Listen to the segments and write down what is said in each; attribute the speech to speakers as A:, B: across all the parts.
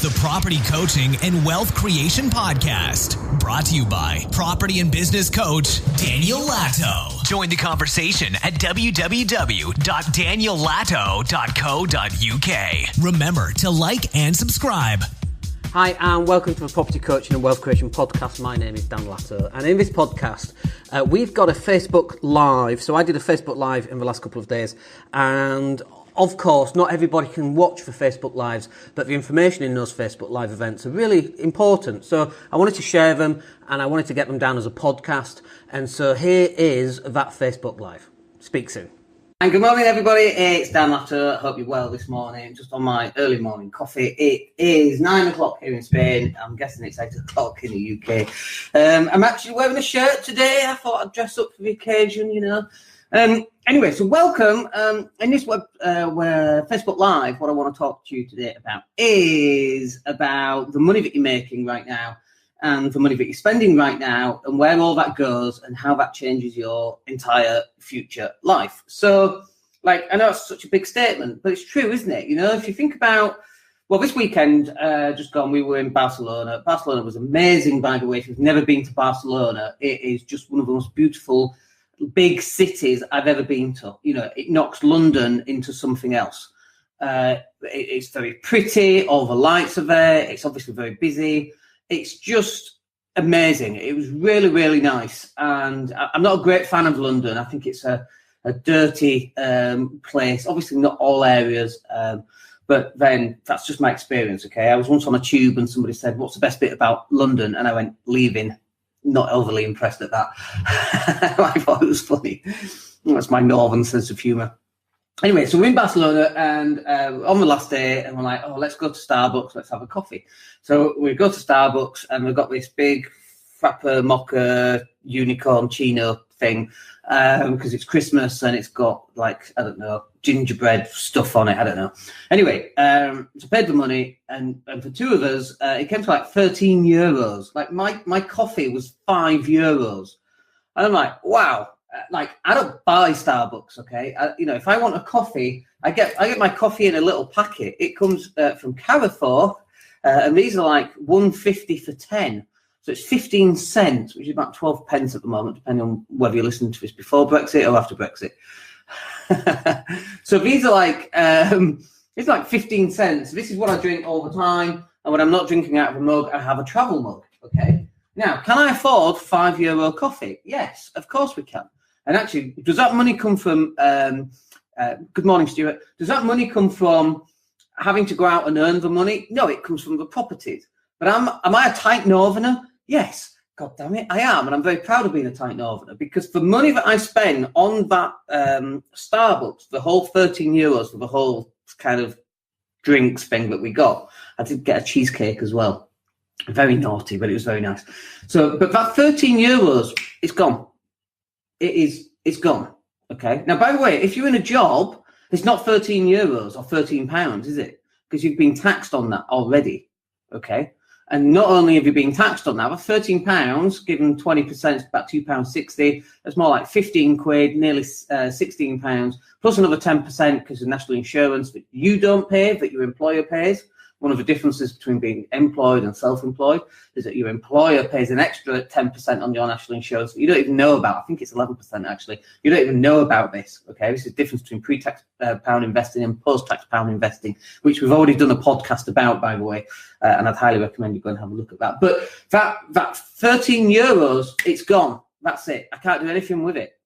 A: the Property Coaching and Wealth Creation Podcast. Brought to you by property and business coach Daniel Latto. Join the conversation at www.daniellatto.co.uk. Remember to like and subscribe.
B: Hi and welcome to the Property Coaching and Wealth Creation Podcast. My name is Dan Latto, and in this podcast we've got a Facebook Live. So I did a Facebook Live in the last couple of days, and of course not everybody can watch the Facebook Lives, but the information in those Facebook Live events are really important. So I wanted to share them and I wanted to get them down as a podcast, and so here is that Facebook Live. Speak soon. And good morning, everybody. It's Dan Latto. Hope you're well this morning. Just on my early morning coffee. It is 9 o'clock here in Spain. I'm guessing it's 8 o'clock in the UK. I'm actually wearing a shirt today. I thought I'd dress up for the occasion, you know. Anyway, so welcome. In this Facebook Live, what I want to talk to you today about is about the money that you're making right now, and the money that you're spending right now, and where all that goes and how that changes your entire future life. So, like, I know it's such a big statement, but it's true, isn't it? You know, if you think about, well, this weekend, just gone, we were in Barcelona. Barcelona was amazing, by the way. If you've never been to Barcelona, it is just one of the most beautiful big cities I've ever been to. You know, it knocks London into something else. It's very pretty. All the lights are there. It's obviously very busy. It's just amazing. It was really, really nice. And I'm not a great fan of London. I think it's a dirty place. Obviously not all areas, but then that's just my experience, okay? I was once on a tube and somebody said, what's the best bit about London? And I went, leaving. Not overly impressed at that. I thought it was funny. That's my northern sense of humour. Anyway, so we're in Barcelona, and on the last day, and we're like, oh, let's go to Starbucks, let's have a coffee. So we go to Starbucks, and we've got this big frappa mocha unicorn chino thing, because it's Christmas, and it's got, like, I don't know, gingerbread stuff on it, I don't know. Anyway, so paid the money, and for two of us, it came to like 13 euros. Like, my coffee was 5 euros. And I'm like, wow. Like, I don't buy Starbucks, okay? If I want a coffee, I get my coffee in a little packet. It comes from Carrefour, and these are like 1.50 for 10. So it's 15 cents, which is about 12 pence at the moment, depending on whether you're listening to this before Brexit or after Brexit. So these are like, it's like 15 cents. This is what I drink all the time. And when I'm not drinking out of a mug, I have a travel mug, okay? Now, can I afford €5 coffee? Yes, of course we can. And actually, does that money come from, good morning, Stuart. Does that money come from having to go out and earn the money? No, it comes from the properties. But am I a tight northerner? Yes. God damn it, I am. And I'm very proud of being a tight northerner, because the money that I spend on that Starbucks, the whole 13 euros for the whole kind of drinks thing that we got, I did get a cheesecake as well. Very naughty, but it was very nice. So, but that 13 euros, it's gone. It's gone. Okay. Now, by the way, if you're in a job, it's not 13 euros or 13 pounds, is it? Because you've been taxed on that already. Okay. And not only have you been taxed on that, but 13 pounds, given 20%, about £2.60. That's more like 15 quid, nearly 16 pounds, plus another 10% because of national insurance that you don't pay, that your employer pays. One of the differences between being employed and self-employed is that your employer pays an extra 10% on your national insurance that you don't even know about. I think it's 11% actually. You don't even know about this, okay? This is the difference between pre-tax pound investing and post-tax pound investing, which we've already done a podcast about, by the way, and I'd highly recommend you go and have a look at that. But that 13 euros, it's gone. That's it. I can't do anything with it,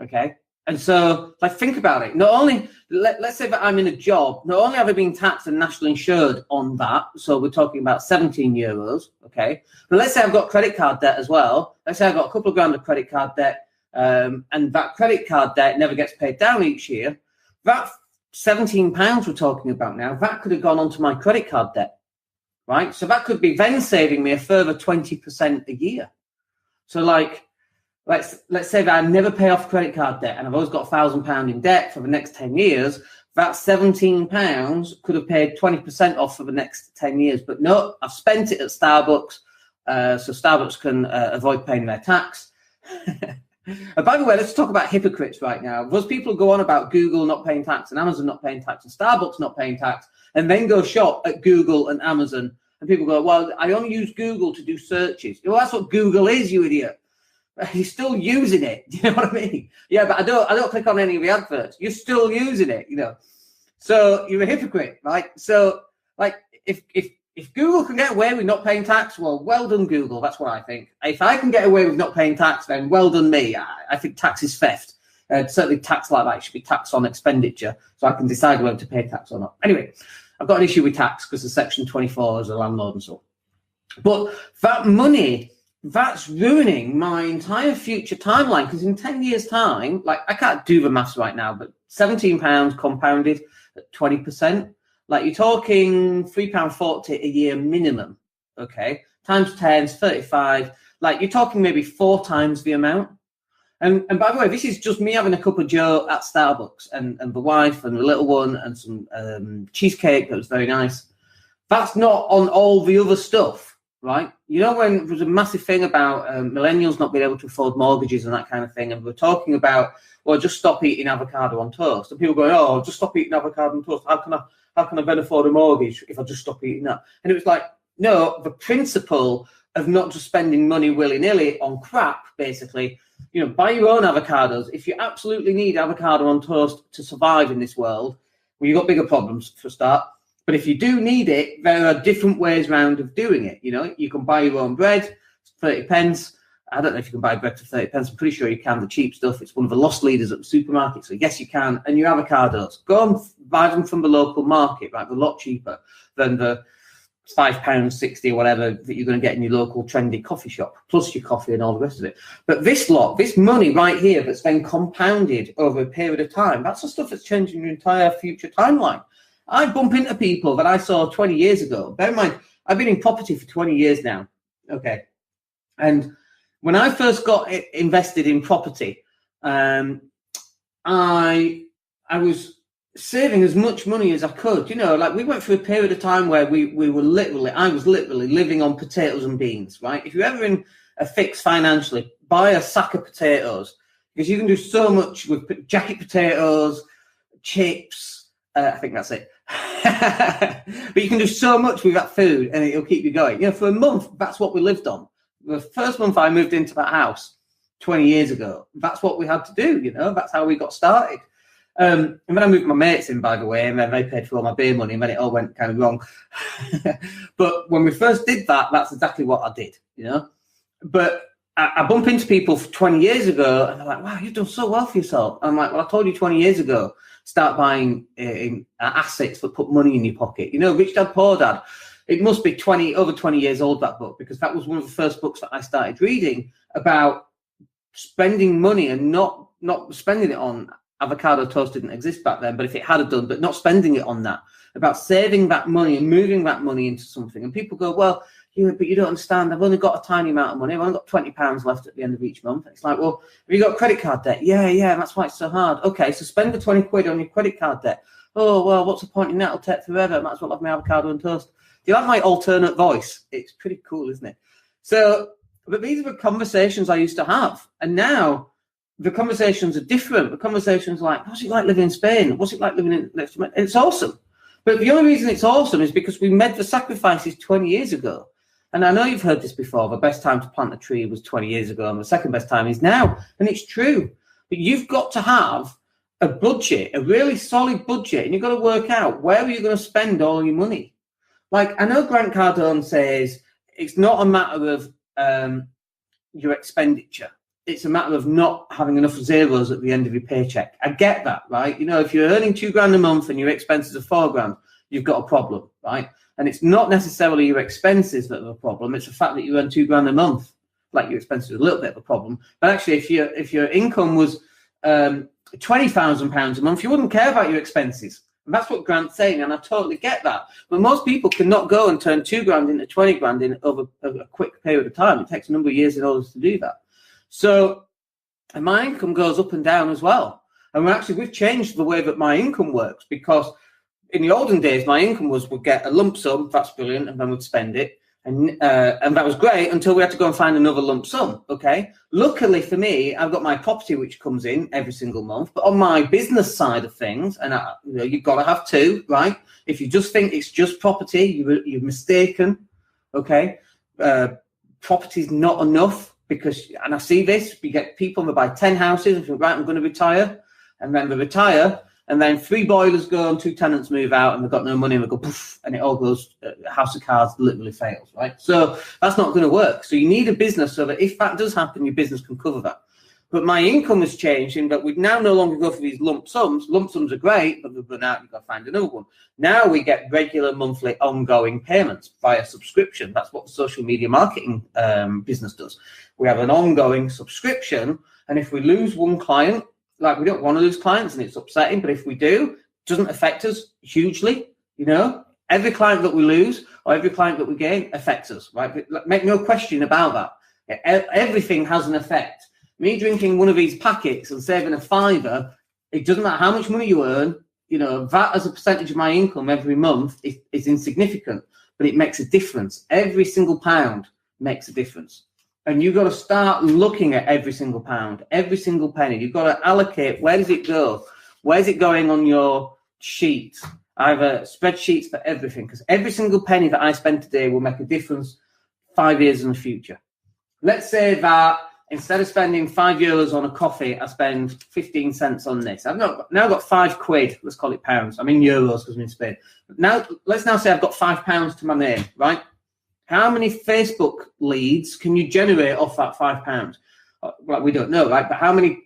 B: okay? And so, like, think about it. Not only, let's say that I'm in a job, not only have I been taxed and nationally insured on that, so we're talking about 17 euros, okay? But let's say I've got credit card debt as well. Let's say I've got a couple of grand of credit card debt, and that credit card debt never gets paid down each year. That £17 we're talking about now, that could have gone onto my credit card debt, right? So that could be then saving me a further 20% a year. So, like, Let's say that I never pay off credit card debt and I've always got £1,000 in debt for the next 10 years. That £17 could have paid 20% off for the next 10 years. But no, I've spent it at Starbucks, so Starbucks can avoid paying their tax.
C: And by the way, let's talk about hypocrites right now. Those people who go on about Google not paying tax and Amazon not paying tax and Starbucks not paying tax, and then go shop at Google and Amazon, and people go, well, I only use Google to do searches. Well, that's what Google is, you idiot. You're still using it. Do you know what I mean? Yeah, but I don't click on any of the adverts. You're still using it, So you're a hypocrite, right? So, like, if Google can get away with not paying tax, well done, Google. That's what I think. If I can get away with not paying tax, then well done me. I think tax is theft. Certainly tax like that should be tax on expenditure, so I can decide whether to pay tax or not. Anyway, I've got an issue with tax because of Section 24 as a landlord and so on. But that money, that's ruining my entire future timeline, because in 10 years' time, like, I can't do the maths right now, but £17 compounded at 20%, like, you're talking £3.40 a year minimum, okay? Times 10 is 35. Like, you're talking maybe 4 times the amount. And by the way, this is just me having a cup of joe at Starbucks and the wife and the little one and some cheesecake that was very nice. That's not on all the other stuff, right? You know, when there was a massive thing about millennials not being able to afford mortgages and that kind of thing, and we're talking about, well, just stop eating avocado on toast. And people going, oh, just stop eating avocado on toast. How can I then afford a mortgage if I just stop eating that? And it was like, no, the principle of not just spending money willy-nilly on crap, basically, buy your own avocados. If you absolutely need avocado on toast to survive in this world, well, you've got bigger problems for a start. But if you do need it, there are different ways around of doing it. You can buy your own bread, 30 pence. I don't know if you can buy bread for 30 pence. I'm pretty sure you can, the cheap stuff. It's one of the lost leaders at the supermarket. So yes, you can. And your avocados, go and buy them from the local market, right? They're a lot cheaper than the £5.60 or whatever that you're going to get in your local trendy coffee shop, plus your coffee and all the rest of it. But this money right here that's then compounded over a period of time, that's the stuff that's changing your entire future timeline. I bump into people that I saw 20 years ago. Bear in mind, I've been in property for 20 years now. Okay. And when I first got invested in property, I was saving as much money as I could. Like, we went through a period of time where I was literally living on potatoes and beans, right? If you're ever in a fix financially, buy a sack of potatoes, because you can do so much with jacket potatoes, chips. I think that's it. But you can do so much with that food and it'll keep you going. For a month, that's what we lived on. The first month I moved into that house 20 years ago, that's what we had to do, that's how we got started. And then I moved my mates in, by the way, and then they paid for all my beer money, and then it all went kind of wrong. But when we first did that, that's exactly what I did, But I bump into people 20 years ago, and they're like, wow, you've done so well for yourself. And I'm like, well, I told you 20 years ago, start buying assets that put money in your pocket. Rich Dad, Poor Dad. It must be over 20 years old, that book, because that was one of the first books that I started reading about spending money and not spending it on avocado toast. Didn't exist back then, but if it had done, but not spending it on that, about saving that money and moving that money into something. And people go, well, but you don't understand. I've only got a tiny amount of money. I've only got £20 left at the end of each month. It's like, well, have you got credit card debt? Yeah, that's why it's so hard. Okay, so spend the 20 quid on your credit card debt. Oh, well, what's the point in that? It'll take forever. Might as well have my avocado and toast. Do you like my alternate voice? It's pretty cool, isn't it? So, but these are the conversations I used to have. And now the conversations are different. The conversations like, what's it like living in Spain? What's it like living in... It's awesome. But the only reason it's awesome is because we made the sacrifices 20 years ago. And I know you've heard this before. The best time to plant a tree was 20 years ago, and the second best time is now. And it's true. But you've got to have a budget, a really solid budget, and you've got to work out where are you going to spend all your money. Like, I know Grant Cardone says it's not a matter of your expenditure. It's a matter of not having enough zeros at the end of your paycheck. I get that, right? If you're earning £2,000 a month and your expenses are £4,000, you've got a problem, right? And it's not necessarily your expenses that are a problem. It's the fact that you earn £2,000 a month. Like, your expenses are a little bit of a problem. But actually, if your income was £20,000 a month, you wouldn't care about your expenses. And that's what Grant's saying, and I totally get that. But most people cannot go and turn £2,000 into £20,000 in over a quick period of time. It takes a number of years in order to do that. So, and my income goes up and down as well. And we've changed the way that my income works, because in the olden days, my income would get a lump sum, that's brilliant, and then we'd spend it. And that was great until we had to go and find another lump sum, okay? Luckily for me, I've got my property which comes in every single month. But on my business side of things, and you've got to have two, right? If you just think it's just property, you're mistaken, okay? Property's not enough because, and I see this, we get people that buy 10 houses and think, right, I'm going to retire. And then they retire. And then 3 boilers go and 2 tenants move out and they've got no money and they go poof and it all goes, house of cards literally fails, right? So that's not going to work. So you need a business so that if that does happen, your business can cover that. But my income has changed in that we now no longer go for these lump sums. Lump sums are great, but they've run out, you've got to find another one. Now we get regular monthly ongoing payments via subscription. That's what the social media marketing business does. We have an ongoing subscription. And if we lose one client, like we don't want to lose clients and it's upsetting, but if we do, it doesn't affect us hugely, you know. Every client that we lose or every client that we gain affects us, right? But make no question about that. Everything has an effect. Me drinking one of these packets and saving a £5, it doesn't matter how much money you earn, you know, that as a percentage of my income every month is insignificant, but it makes a difference. Every single pound makes a difference. And you've got to start looking at every single pound, every single penny. You've got to allocate, where does it go? Where's it going on your sheet? I have a spreadsheet for everything because every single penny that I spend today will make a difference 5 years in the future. Let's say that instead of spending €5 on a coffee, I spend 15 cents on this. I've now got £5. Let's call it pounds. I'm in euros because I'm in Spain. Now, let's now say I've got £5 to my name, right? How many Facebook leads can you generate off that £5? Well, we don't know, right? But how many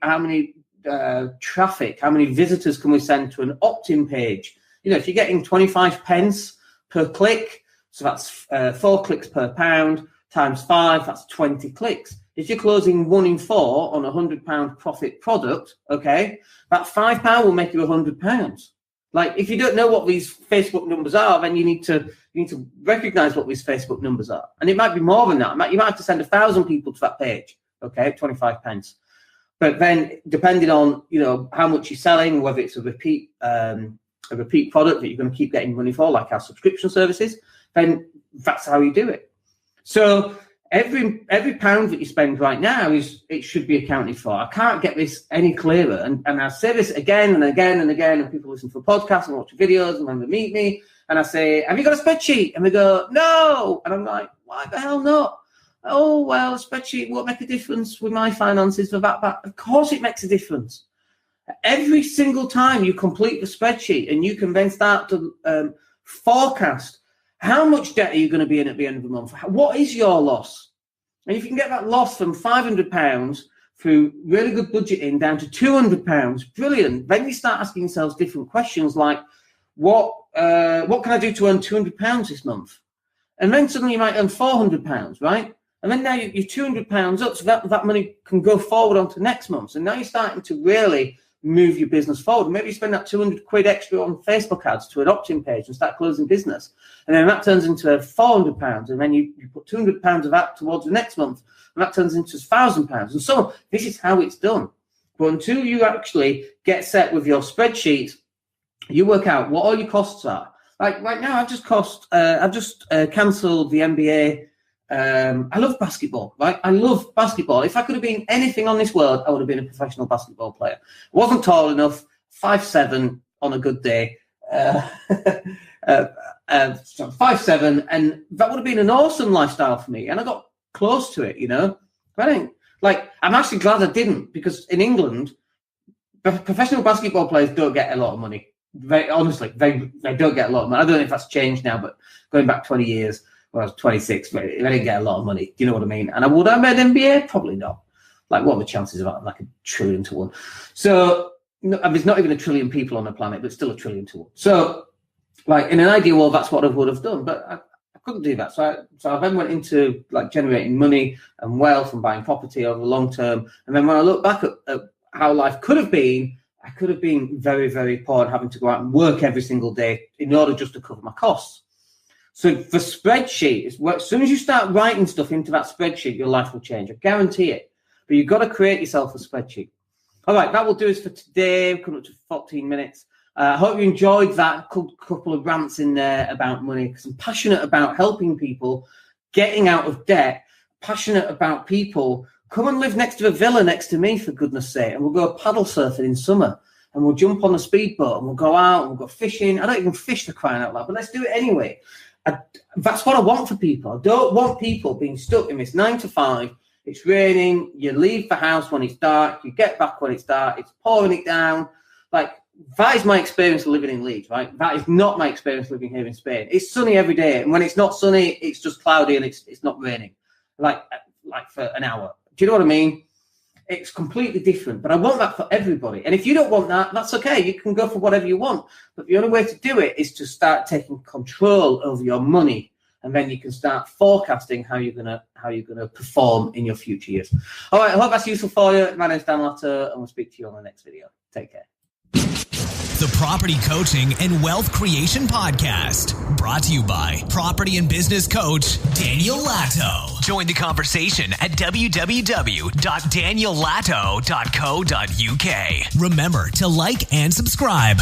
C: traffic, how many visitors can we send to an opt-in page? You know, if you're getting 25 pence per click, so that's 4 clicks per pound times 5, that's 20 clicks. If you're closing 1 in 4 on a £100 profit product, okay, that £5 will make you £100. Like, if you don't know what these Facebook numbers are, then you need to recognize what these Facebook numbers are. And it might be more than that. You might have to send 1,000 people to that page, okay, 25 pence. But then depending on, you know, how much you're selling, whether it's a repeat product that you're going to keep getting money for, like our subscription services, then that's how you do it. So every pound that you spend right now it should be accounted for. I can't get this any clearer. And I say this again and again and again, and people listen to a podcast and watch videos, and when they meet me, and I say, have you got a spreadsheet? And they go, no. And I'm like, why the hell not? Oh, well, a spreadsheet won't make a difference with my finances for that. Of course it makes a difference. Every single time you complete the spreadsheet and you can then start to forecast how much debt are you going to be in at the end of the month? What is your loss? And if you can get that loss from £500 through really good budgeting down to £200, brilliant. Then you start asking yourselves different questions like, what can I do to earn £200 this month? And then suddenly you might earn £400, right? And then now you're £200 up, so that money can go forward onto next month. And now you're starting to really move your business forward. Maybe you spend that £200 extra on Facebook ads to an opt-in page and start closing business. And then that turns into £400. And then you put £200 of that towards the next month. And that turns into £1,000. And so this is how it's done. But until you actually get set with your spreadsheet, you work out what all your costs are. Like right now, I've just cancelled the NBA. I love basketball, right? I love basketball. If I could have been anything on this world, I would have been a professional basketball player. Wasn't tall enough, 5'7" on a good day, 5'7", and that would have been an awesome lifestyle for me. And I got close to it, you know. But I'm actually glad I didn't, because in England, professional basketball players don't get a lot of money. They don't get a lot of money. I don't know if that's changed now, but going back 20 years, when I was 26, but I didn't get a lot of money. Do you know what I mean? And would I have made NBA? Probably not. Like, what are the chances of that? Like 1 trillion to 1. So there's not even 1 trillion people on the planet, but still 1 trillion to 1. So, like, in an ideal world, that's what I would have done. But I couldn't do that. So I then went into, like, generating money and wealth and buying property over the long term. And then when I look back at how life could have been, I could have been very, very poor and having to go out and work every single day in order just to cover my costs. So the spreadsheet, as soon as you start writing stuff into that spreadsheet, your life will change. I guarantee it. But you've got to create yourself a spreadsheet. All right, that will do us for today. We've come up to 14 minutes. I hope you enjoyed that couple of rants in there about money, because I'm passionate about helping people getting out of debt, passionate about people. Come and live next to a villa next to me, for goodness sake, and we'll go paddle surfing in summer, and we'll jump on a speedboat, and we'll go out, and we'll go fishing. I don't even fish, for crying out loud, but let's do it anyway. That's what I want for people. I don't want people being stuck in this 9 to 5. It's raining, you leave the house when it's dark, you get back when it's dark, it's pouring it down. Like, that is my experience of living in Leeds, right? That is not my experience living here in Spain. It's sunny every day, and when it's not sunny, it's just cloudy and it's not raining, like for an hour. Do you know what I mean? It's completely different, but I want that for everybody. And if you don't want that, that's okay. You can go for whatever you want. But the only way to do it is to start taking control over your money, and then you can start forecasting how you're gonna perform in your future years. All right, I hope that's useful for you. My name's Dan Latto, and we'll speak to you on the next video. Take care.
A: The Property Coaching and Wealth Creation Podcast, brought to you by property and business coach Daniel Latto. Join the conversation at www.daniellatto.co.uk. Remember to like and subscribe.